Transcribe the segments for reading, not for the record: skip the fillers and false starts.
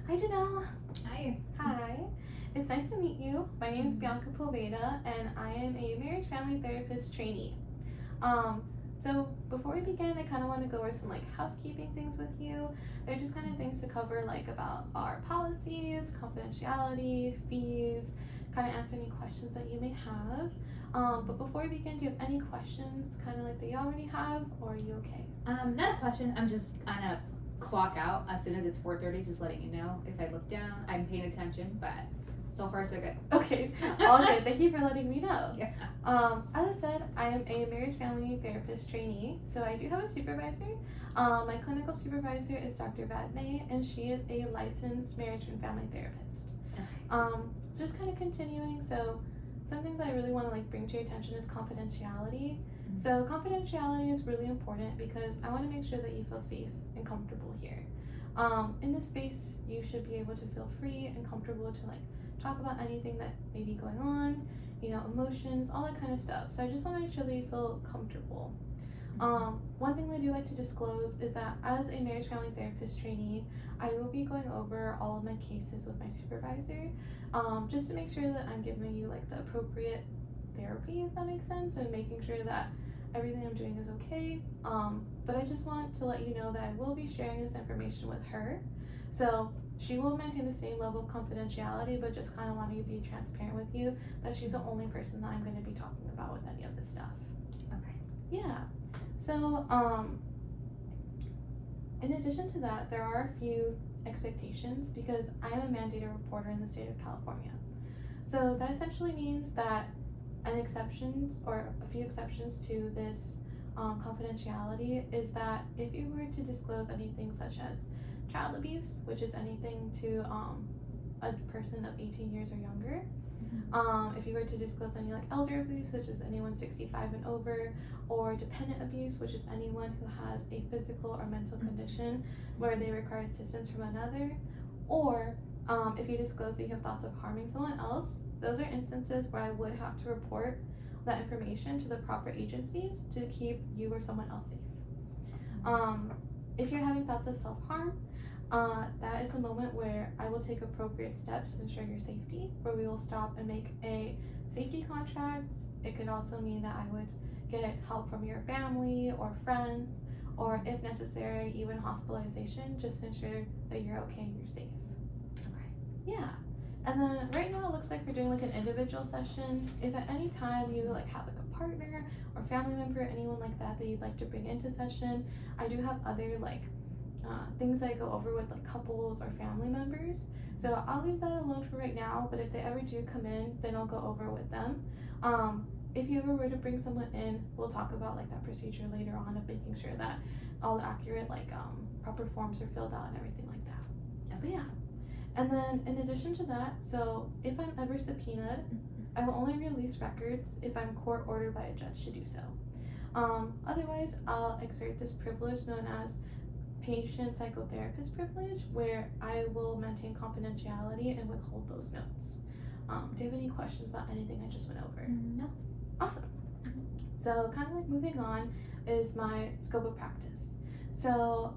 Hi, Janelle. Hi. Hi. It's nice to meet you. My name is Bianca Poveda, and I am a marriage family therapist trainee. Um, so before we begin, I kind of want to go over some housekeeping things with you. They're just kind of things to cover about our policies, confidentiality, fees, kind of answer any questions that you may have. But before we begin, do you have any questions, kind of that you already have, or are you okay? Not a question. I'm just gonna clock out as soon as it's 4:30. Just letting you know. If I look down, I'm paying attention, but so far so good. Okay, all good. Thank you for letting me know. Yeah. As I said, I am a marriage family therapist trainee, so I do have a supervisor. My clinical supervisor is Dr. Vadney, and she is a licensed marriage and family therapist. Okay. So just kind of continuing. So some things I really want to bring to your attention is confidentiality. Mm-hmm. So confidentiality is really important because I want to make sure that you feel safe and comfortable here. In this space, you should be able to feel free and comfortable to talk about anything that may be going on, emotions, all that kind of stuff. So I just want to make sure that you feel comfortable. One thing that I do like to disclose is that as a marriage family therapist trainee, I will be going over all of my cases with my supervisor, just to make sure that I'm giving you the appropriate therapy, if that makes sense, and making sure that everything I'm doing is okay. But I just want to let you know that I will be sharing this information with her. So she will maintain the same level of confidentiality, but just kind of wanting to be transparent with you that she's the only person that I'm going to be talking about with any of this stuff. Okay. Yeah. So, in addition to that, there are a few expectations because I am a mandated reporter in the state of California. So that essentially means that a few exceptions to this confidentiality is that if you were to disclose anything such as child abuse, which is anything to a person of 18 years or younger, if you were to disclose any elder abuse, which is anyone 65 and over, or dependent abuse, which is anyone who has a physical or mental condition where they require assistance from another, or if you disclose that you have thoughts of harming someone else, those are instances where I would have to report that information to the proper agencies to keep you or someone else safe. If you're having thoughts of self-harm, that is a moment where I will take appropriate steps to ensure your safety, where we will stop and make a safety contract. It could also mean that I would get help from your family or friends, or if necessary, even hospitalization, just to ensure that you're okay and you're safe. Okay. Yeah. And then right now it looks like we're doing an individual session. If at any time you have a partner or family member, anyone like that you'd like to bring into session, I do have other things I go over with couples or family members. So I'll leave that alone for right now, but if they ever do come in, then I'll go over with them. If you ever were to bring someone in, we'll talk about that procedure later on of making sure that all the accurate proper forms are filled out and everything like that. But yeah. And then in addition to that, so if I'm ever subpoenaed, I will only release records if I'm court ordered by a judge to do so. Otherwise, I'll exert this privilege known as patient psychotherapist privilege, where I will maintain confidentiality and withhold those notes. Do you have any questions about anything I just went over? No. Awesome. So kind of moving on is my scope of practice. So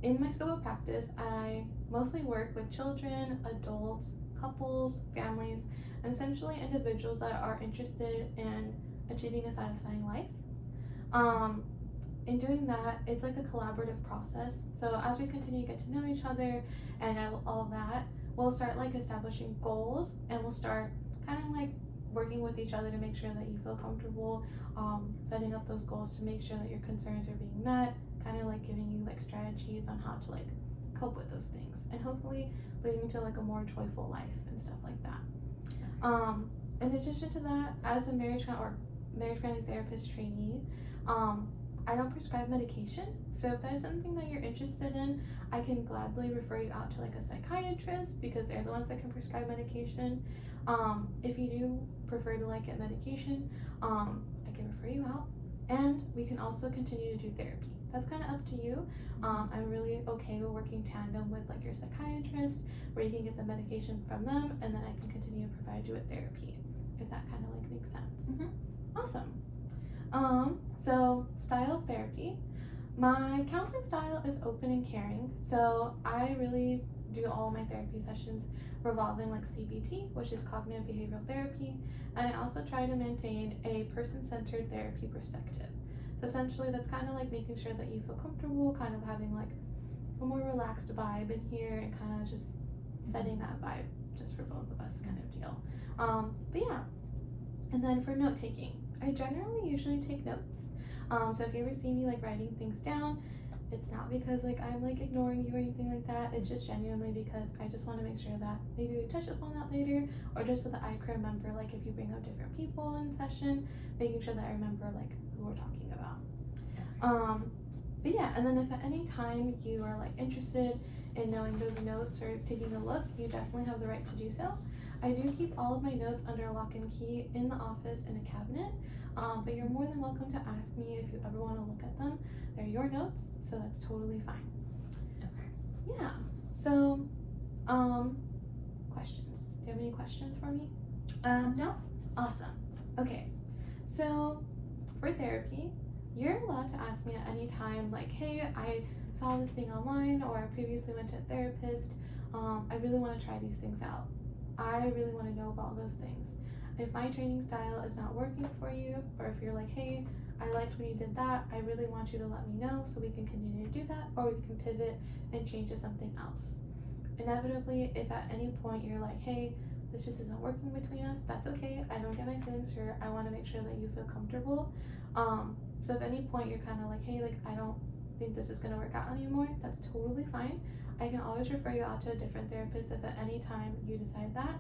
in my scope of practice, I mostly work with children, adults, couples, families, and essentially individuals that are interested in achieving a satisfying life. In doing that, it's a collaborative process. So as we continue to get to know each other and all of that, we'll start establishing goals, and we'll start kind of working with each other to make sure that you feel comfortable, setting up those goals to make sure that your concerns are being met, kind of giving you strategies on how to cope with those things, and hopefully leading to a more joyful life and stuff like that. In addition to that, as a marriage family therapist trainee, I don't prescribe medication, so if that is something that you're interested in, I can gladly refer you out to a psychiatrist because they're the ones that can prescribe medication. If you do prefer to get medication, I can refer you out, and we can also continue to do therapy. That's kind of up to you. I'm really okay with working tandem with your psychiatrist, where you can get the medication from them, and then I can continue to provide you with therapy, if that kind of makes sense. Awesome. So style of therapy. My counseling style is open and caring, so I really do all my therapy sessions revolving like CBT, which is cognitive behavioral therapy, and I also try to maintain a person-centered therapy perspective. So essentially that's kind of like making sure that you feel comfortable, kind of having like a more relaxed vibe in here and kind of just setting that vibe just for both of us kind of deal. But yeah, and then for note taking, I generally usually take notes. So if you ever see me like writing things down, it's not because like I'm like ignoring you or anything like that. It's just genuinely because I just want to make sure that maybe we touch upon that later, or just so that I can remember, like if you bring up different people in session, making sure that I remember like who we're talking about. But yeah, and then if at any time you are like interested in knowing those notes or taking a look, you definitely have the right to do so. I do keep all of my notes under lock and key in the office in a cabinet, but you're more than welcome to ask me if you ever want to look at them. They're your notes, so that's totally fine. Okay. Yeah, so questions. Do you have any questions for me? No. Awesome. Okay, so for therapy, you're allowed to ask me at any time, like, hey, I saw this thing online, or I previously went to a therapist. I really want to try these things out. I really want to know about those things. If my training style is not working for you, or if you're like, hey, I liked when you did that, I really want you to let me know so we can continue to do that, or we can pivot and change to something else. Inevitably, if at any point you're like, hey, this just isn't working between us, that's okay. I don't get my feelings hurt. I want to make sure that you feel comfortable. So if at any point you're kind of like, hey, like I don't think this is going to work out anymore, that's totally fine. I can always refer you out to a different therapist if at any time you decide that.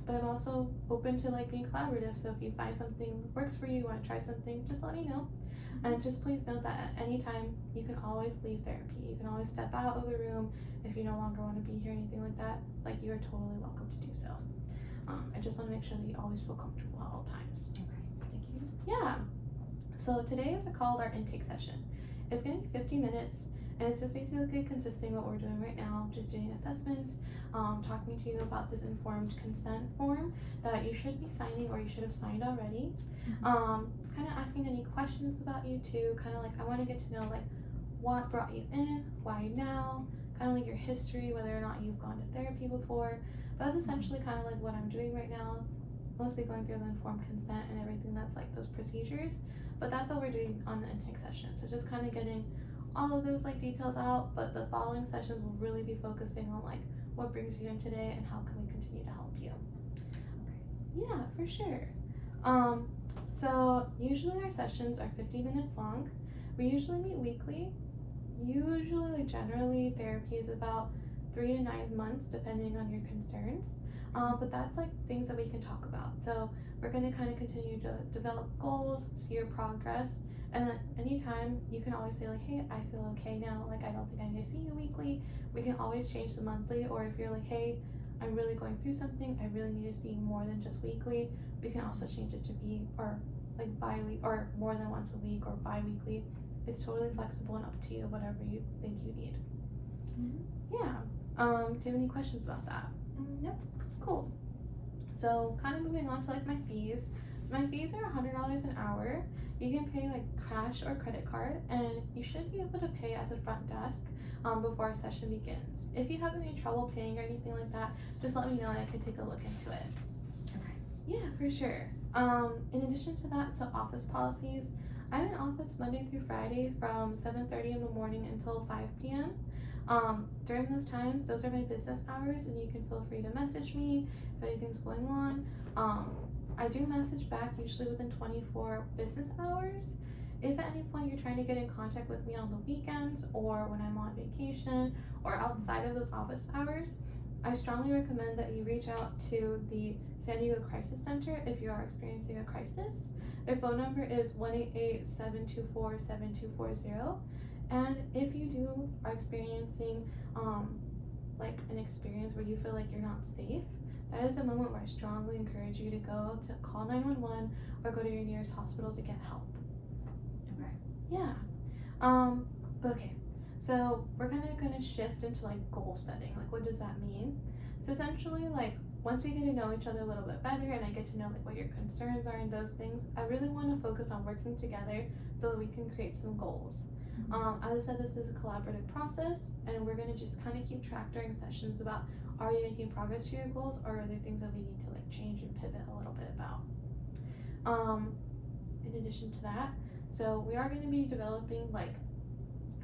But I'm also open to like being collaborative. So if you find something that works for you, want to try something, just let me know. And just please note that at any time you can always leave therapy. You can always step out of the room if you no longer want to be here, anything like that. Like you are totally welcome to do so. I just want to make sure that you always feel comfortable at all times. Okay. Thank you. Yeah. So today is called our intake session. It's going to be 50 minutes. And it's just basically consisting of what we're doing right now, just doing assessments, talking to you about this informed consent form that you should be signing or you should have signed already. Kind of asking any questions about you too, kind of like I want to get to know like what brought you in, why now, kind of like your history, whether or not you've gone to therapy before. But that's essentially kind of like what I'm doing right now, mostly going through the informed consent and everything that's like those procedures. But that's what we're doing on the intake session. So just kind of getting all of those like details out, but the following sessions will really be focusing on like what brings you in today and how can we continue to help you. Okay. Yeah, for sure. So usually our sessions are 50 minutes long. We usually meet weekly. Usually, generally, therapy is about 3 to 9 months depending on your concerns. But that's like things that we can talk about. So we're going to kind of continue to develop goals, see your progress. And then anytime you can always say like, hey, I feel okay now, like I don't think I need to see you weekly. We can always change to monthly, or if you're like, hey, I'm really going through something, I really need to see you more than just weekly, we can also change it to be or like bi-week or more than once a week or bi-weekly. It's totally flexible and up to you, whatever you think you need. Yeah. Do you have any questions about that? Nope. Cool. So kind of moving on to like my fees. So my fees are $100 an hour. You can pay like cash or credit card, and you should be able to pay at the front desk before our session begins. If you have any trouble paying or anything like that, just let me know and I can take a look into it. Okay. Yeah, for sure. In addition to that, so office policies. I'm in office Monday through Friday from 7:30 in the morning until 5 p.m. During those times, those are my business hours, and you can feel free to message me if anything's going on. I do message back usually within 24 business hours. If at any point you're trying to get in contact with me on the weekends or when I'm on vacation or outside of those office hours, I strongly recommend that you reach out to the San Diego Crisis Center if you are experiencing a crisis. Their phone number is 1-888-724-7240. And if you are experiencing like an experience where you feel like you're not safe, that is a moment where I strongly encourage you to go to call 911 or go to your nearest hospital to get help. Okay. Yeah. Okay. So we're kind of going to shift into like goal setting. Like, what does that mean? So essentially, like, once we get to know each other a little bit better and I get to know like what your concerns are and those things, I really want to focus on working together so that we can create some goals. As I said, this is a collaborative process, and we're going to just kind of keep track during sessions about, are you making progress to your goals, or are there things that we need to like change and pivot a little bit about. In addition to that, so we are going to be developing like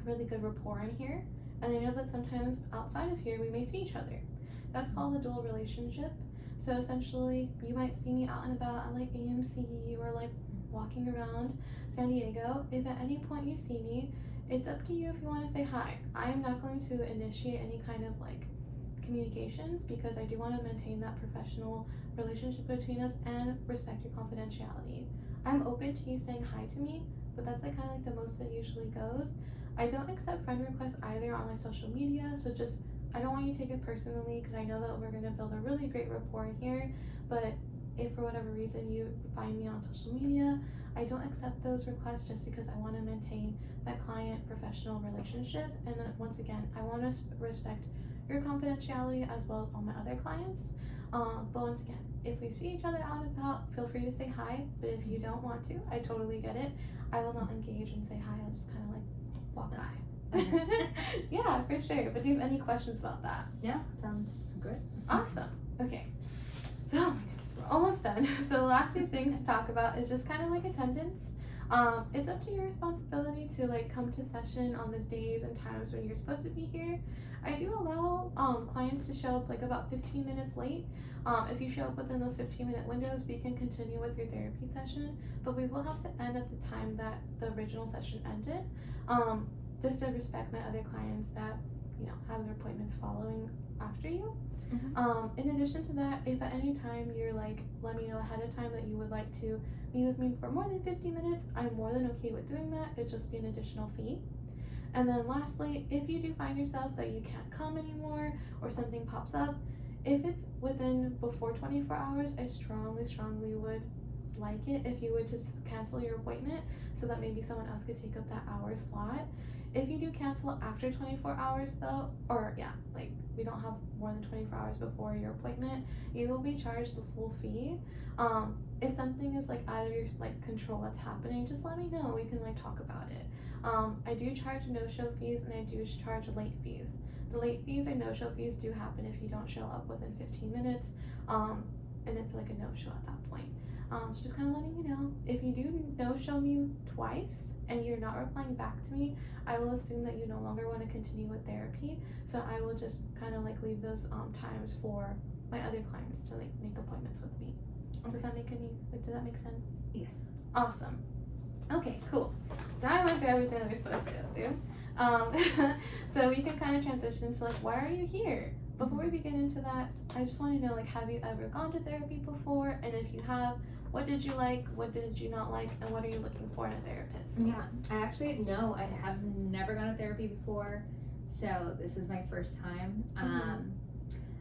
really good rapport in here, and I know that sometimes outside of here we may see each other. That's called a dual relationship. So essentially, you might see me out and about at like AMC or like walking around San Diego. If at any point you see me, it's up to you if you want to say hi. I am not going to initiate any kind of like communications because I do want to maintain that professional relationship between us and respect your confidentiality. I'm open to you saying hi to me, but that's like kind of like the most that usually goes. I don't accept friend requests either on my social media, so just I don't want you to take it personally because I know that we're going to build a really great rapport here, but if for whatever reason you find me on social media, I don't accept those requests just because I want to maintain that client-professional relationship. And once again, I want to respect your confidentiality as well as all my other clients. But once again, if we see each other out and about, feel free to say hi. But if you don't want to, I totally get it. I will not engage and say hi. I'll just kind of like walk by. Yeah, for sure. But do you have any questions about that? Yeah, sounds good. Awesome. Okay. So, oh my goodness, we're almost done. So the last few things to talk about is just kind of like attendance. It's up to your responsibility to like come to session on the days and times when you're supposed to be here. I do allow clients to show up like about 15 minutes late. If you show up within those 15-minute windows, we can continue with your therapy session, but we will have to end at the time that the original session ended. Just to respect my other clients that, you know, have their appointments following after you. In addition to that, if at any time you're like, let me know ahead of time that you would like to meet with me for more than 50 minutes, I'm more than okay with doing that. It'd just be an additional fee. And then lastly, if you do find yourself that you can't come anymore or something pops up, if it's before 24 hours, I strongly would like it if you would just cancel your appointment so that maybe someone else could take up that hour slot. If you do cancel after 24 hours though, or yeah, like we don't have more than 24 hours before your appointment, you will be charged the full fee. If something is like out of your like control that's happening, just let me know. We can like talk about it. I do charge no-show fees and I do charge late fees. The late fees or no-show fees do happen if you don't show up within 15 minutes, and it's like a no-show at that point. So just kind of letting you know, if you do no-show me twice and you're not replying back to me, I will assume that you no longer want to continue with therapy. So I will just kind of like leave those times for my other clients to like make appointments with me. Does that make does that make sense? Yes. Awesome. Okay, cool. Now I went through everything that we're supposed to go through. So we can kind of transition to like, why are you here? Before we begin into that, I just want to know, like, have you ever gone to therapy before? And if you have, what did you like? What did you not like? And what are you looking for in a therapist? Yeah, I have never gone to therapy before, so this is my first time.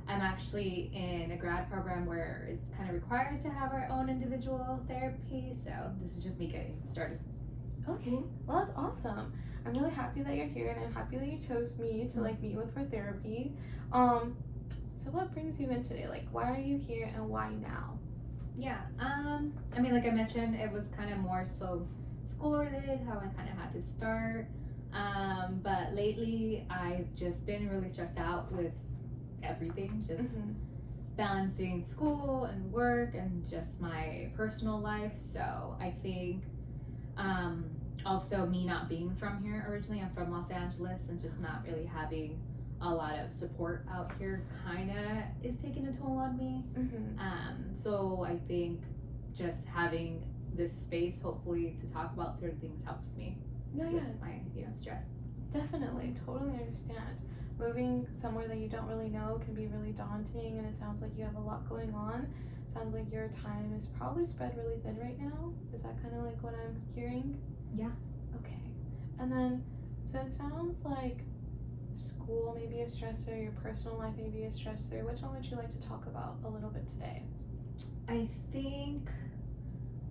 I'm actually in a grad program where it's kind of required to have our own individual therapy, so this is just me getting started. Okay, well that's awesome. I'm really happy that you're here and I'm happy that you chose me to like meet with for therapy. So what brings you in today? Like, why are you here and why now? Yeah, I mean, like I mentioned, it was kind of more so school related, how I kind of had to start. But lately I've just been really stressed out with everything, just balancing school and work and just my personal life. So I think also me not being from here originally, I'm from Los Angeles, and just not really having a lot of support out here kind of is taking a toll on me. So I think just having this space hopefully to talk about certain things helps me with my stress. Definitely, totally understand. Moving somewhere that you don't really know can be really daunting, and it sounds like you have a lot going on. Sounds like your time is probably spread really thin right now. Is that kind of like what I'm hearing? Yeah. Okay. And then, so it sounds like school may be a stressor, your personal life may be a stressor. Which one would you like to talk about a little bit today? I think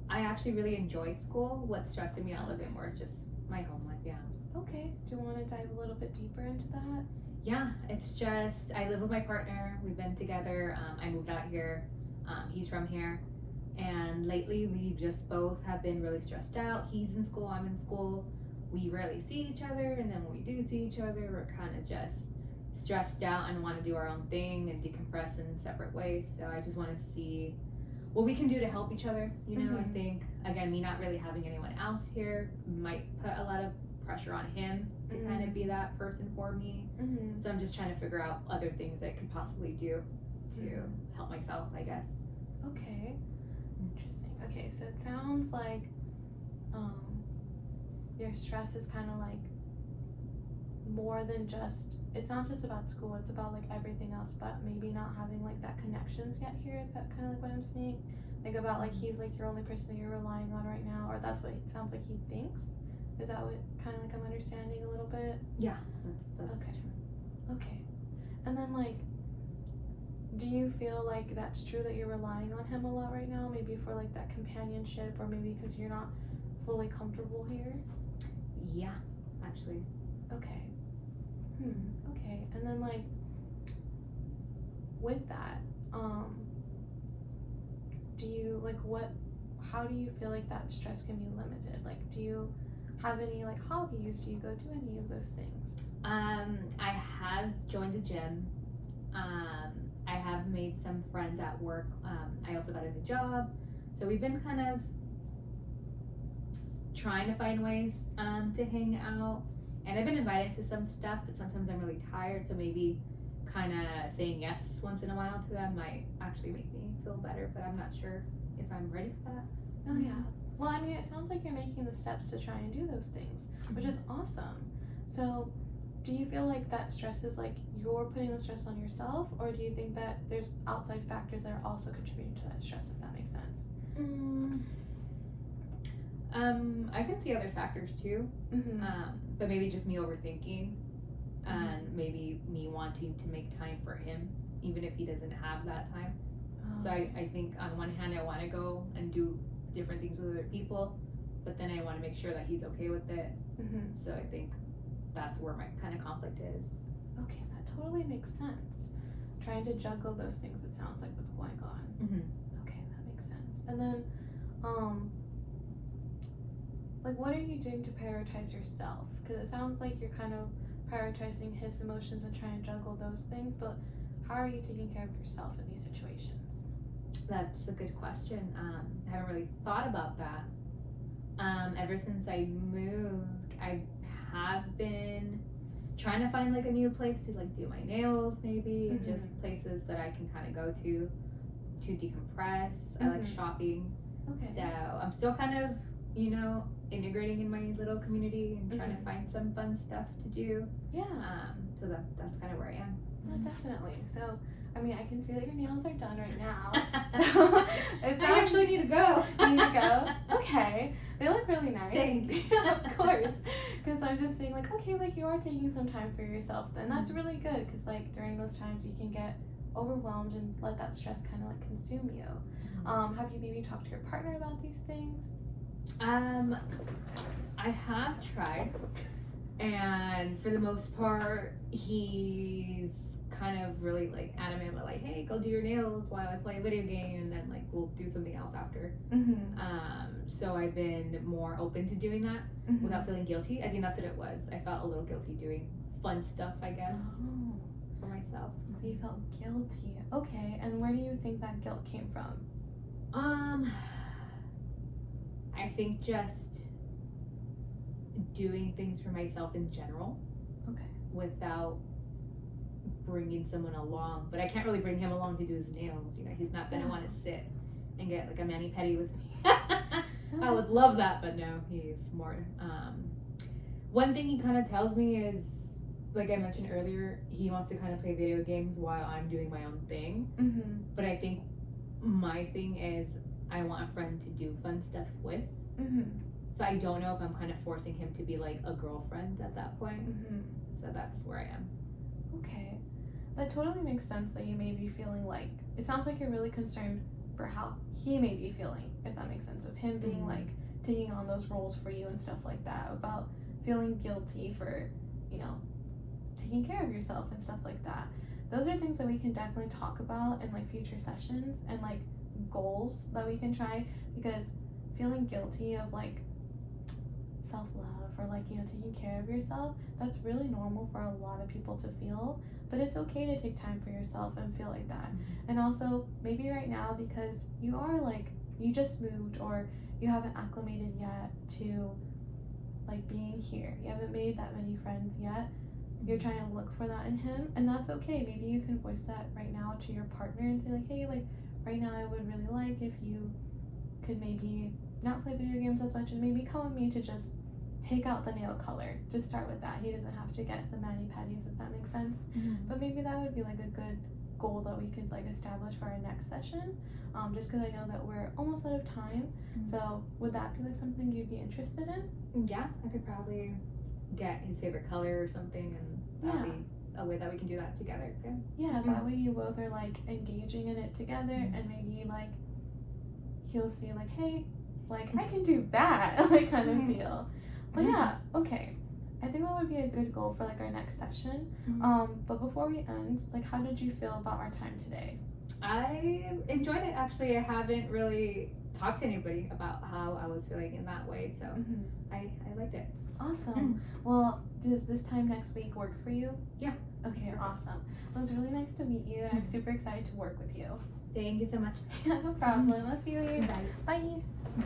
I actually really enjoy school. What's stressing me out a little bit more is just my home life, yeah. Okay. Do you want to dive a little bit deeper into that? Yeah, it's just, I live with my partner. We've been together. I moved out here. He's from here. And lately we just both have been really stressed out. He's in school, I'm in school. we rarely see each other, and then when we do see each other, we're kind of just stressed out and want to do our own thing and decompress in separate ways. So I just want to see what we can do to help each other. You know, I think, again, me not really having anyone else here might put a lot of pressure on him to kind of be that person for me. So I'm just trying to figure out other things I could possibly do to help myself, I guess. Okay. Interesting. Okay, so it sounds like your stress is kind of like more than just, it's not just about school, it's about like everything else, but maybe not having like that connections yet here. Is that kind of like what I'm seeing? Like about like he's like your only person that you're relying on right now, or that's what it sounds like he thinks? Is that what kind of like I'm understanding a little bit? Yeah, that's okay. true. Okay. And then like, do you feel like that's true that you're relying on him a lot right now? Maybe for like that companionship, or maybe because you're not fully comfortable here? Yeah, actually. Okay. Okay. And then like with that, do you like how do you feel like that stress can be limited? Like, do you have any like hobbies? Do you go to any of those things? I have joined a gym. I have made some friends at work. I also got a new job. So we've been kind of trying to find ways to hang out. And I've been invited to some stuff, but sometimes I'm really tired. So maybe kind of saying yes once in a while to them might actually make me feel better. But I'm not sure if I'm ready for that. Oh, yeah. Well, I mean, it sounds like you're making the steps to try and do those things, which is awesome. So do you feel like that stress is like you're putting the stress on yourself, or do you think that there's outside factors that are also contributing to that stress, if that makes sense? I can see other factors too, but maybe just me overthinking, and maybe me wanting to make time for him, even if he doesn't have that time. So I think on one hand I want to go and do different things with other people, but then I want to make sure that he's okay with it. So I think that's where my kind of conflict is. Okay, that totally makes sense. Trying to juggle those things, it sounds like what's going on. Okay, that makes sense. And then, like, what are you doing to prioritize yourself? Because it sounds like you're kind of prioritizing his emotions and trying to juggle those things, but how are you taking care of yourself in these situations? That's a good question. I haven't really thought about that. Ever since I moved, I have been trying to find like a new place to like do my nails, maybe, and just places that I can kind of go to decompress. I like shopping. Okay. So I'm still kind of, you know, integrating in my little community and trying to find some fun stuff to do. Yeah. So that's kind of where I am. No, definitely. So, I mean, I can see that your nails are done right now. So it's I actually need to go. You need to go? Okay. They look really nice. Thank you. Of course. Because I'm just saying, like, okay, like, you are taking some time for yourself. And that's really good. Because, like, during those times, you can get overwhelmed and let that stress kind of, like, consume you. Have you maybe talked to your partner about these things? I have tried. And for the most part, he's kind of really like adamant about like, hey, go do your nails while I play a video game, and then like we'll do something else after. So I've been more open to doing that without feeling guilty. I think that's what it was. I felt a little guilty doing fun stuff, I guess, for myself. So you felt guilty. Okay, and where do you think that guilt came from? I think just doing things for myself in general. Okay. Without bringing someone along, but I can't really bring him along to do his nails. You know, he's not gonna want to sit and get like a mani-pedi with me. I would love that, but no, he's more. One thing he kind of tells me is, like I mentioned earlier, he wants to kind of play video games while I'm doing my own thing. But I think my thing is I want a friend to do fun stuff with. So I don't know if I'm kind of forcing him to be like a girlfriend at that point. So that's where I am. Okay. That totally makes sense that you may be feeling like, it sounds like you're really concerned for how he may be feeling, if that makes sense, of him being like taking on those roles for you and stuff like that, about feeling guilty for, you know, taking care of yourself and stuff like that. Those are things that we can definitely talk about in like future sessions, and like goals that we can try, because feeling guilty of like self-love or like, you know, taking care of yourself, that's really normal for a lot of people to feel. But it's okay to take time for yourself and feel like that. And also maybe right now, because you are like, you just moved or you haven't acclimated yet to like being here, you haven't made that many friends yet, you're trying to look for that in him, and that's okay. Maybe you can voice that right now to your partner and say like, hey, like right now I would really like if you could maybe not play video games as much and maybe come with me to just pick out the nail color. Just start with that. He doesn't have to get the mani-pedis, if that makes sense. But maybe that would be like a good goal that we could like establish for our next session, just because I know that we're almost out of time. So would that be like something you'd be interested in? Yeah, I could probably get his favorite color or something, and that'll be a way that we can do that together. Yeah, that way you both are like engaging in it together, and maybe like he'll see like, hey, like I can do that, like kind of deal. But yeah, okay. I think that would be a good goal for like our next session. But before we end, like how did you feel about our time today? I enjoyed it actually. I haven't really talked to anybody about how I was feeling in that way, so I liked it. Awesome. Well, does this time next week work for you? Yeah. Okay, awesome. Well, it was really nice to meet you, and I'm super excited to work with you. Thank you so much. Yeah, no problem. I'll see you later. Bye. Bye.